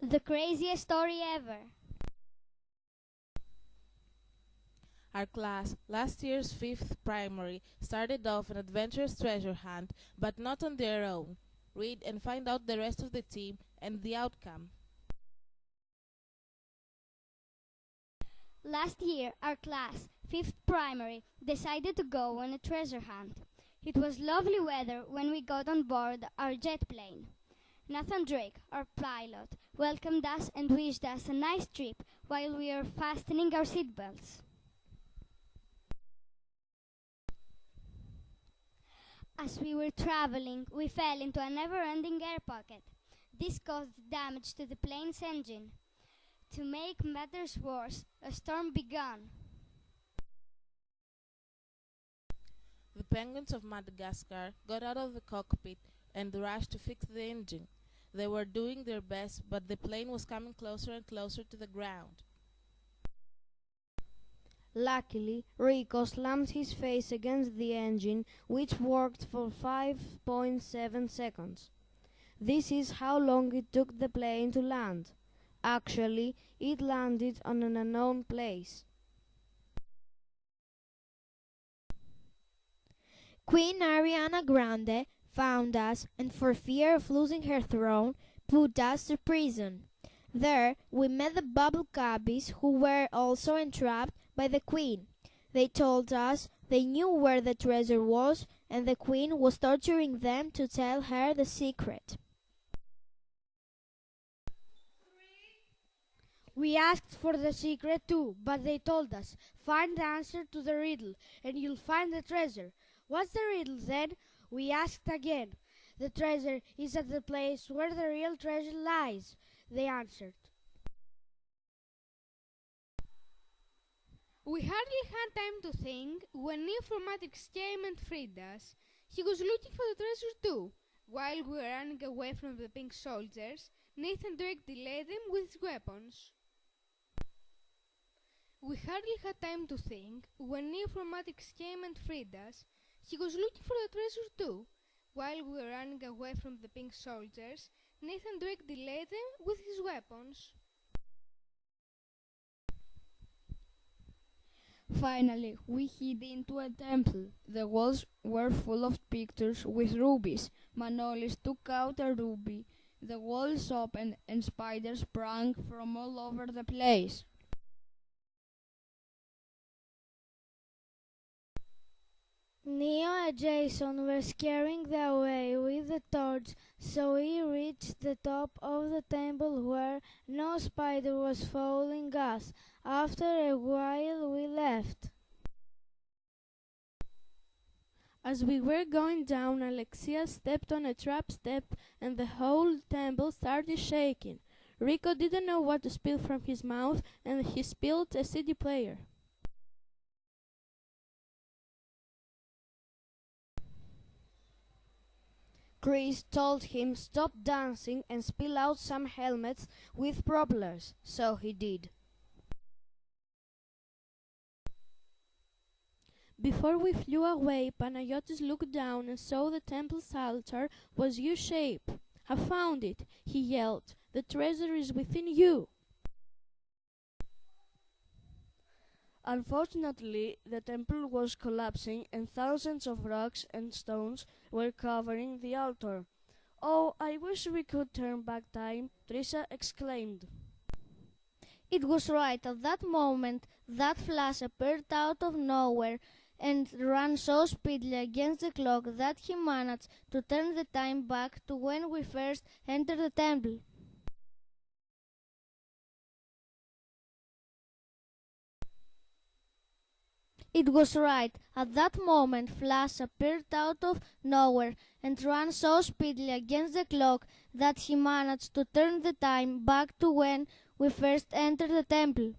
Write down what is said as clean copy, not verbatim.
The craziest story ever. Our class, last year's 5th primary, started off an adventurous treasure hunt, but not on their own. Read and find out the rest of the team and the outcome. Last year, our class, 5th primary, decided to go on a treasure hunt. It was lovely weather when we got on board our jet plane. Nathan Drake, our pilot, welcomed us and wished us a nice trip while we were fastening our seatbelts. As we were traveling, we fell into a never-ending air pocket. This caused damage to the plane's engine. To make matters worse, a storm began. The penguins of Madagascar got out of the cockpit and rushed to fix the engine. They were doing their best, but the plane was coming closer and closer to the ground. Luckily, Rico slammed his face against the engine, which worked for 5.7 seconds. This is how long it took the plane to land. Actually, it landed on an unknown place. Queen Ariana Grande found us and, for fear of losing her throne, put us to prison. There we met the Bubble Cubbies, who were also entrapped by the Queen. They told us they knew where the treasure was, and the Queen was torturing them to tell her the secret. We asked for the secret too, but they told us, find the answer to the riddle, and you'll find the treasure. What's the riddle then? We asked again. The treasure is at the place where the real treasure lies, they answered. We hardly had time to think when Neo from Matrix came and freed us. He was looking for the treasure too. While we were running away from the pink soldiers, Nathan Drake delayed them with his weapons. We hardly had time to think when Neo from Matrix came and freed us. He was looking for the treasure too. While we were running away from the pink soldiers, Nathan Drake delayed them with his weapons. Finally, we hid into a temple. The walls were full of pictures with rubies. Manolis took out a ruby. The walls opened and spiders sprang from all over the place. Neo and Jason were scaring the away with the torch, so we reached the top of the temple where no spider was following us. After a while we left. As we were going down, Alexia stepped on a trap step and the whole temple started shaking. Rico didn't know what to spill from his mouth and he spilled a CD player. Chris told him stop dancing and spill out some helmets with propellers, so he did. Before we flew away, Panayotis looked down and saw the temple's altar was U-shaped. "I found it," he yelled. "The treasure is within you." Unfortunately, the temple was collapsing and thousands of rocks and stones were covering the altar. "Oh, I wish we could turn back time," Trisha exclaimed. It was right at that moment that Flash appeared out of nowhere and ran so speedily against the clock that he managed to turn the time back to when we first entered the temple. It was right at that moment Flash appeared out of nowhere and ran so speedily against the clock that he managed to turn the time back to when we first entered the temple.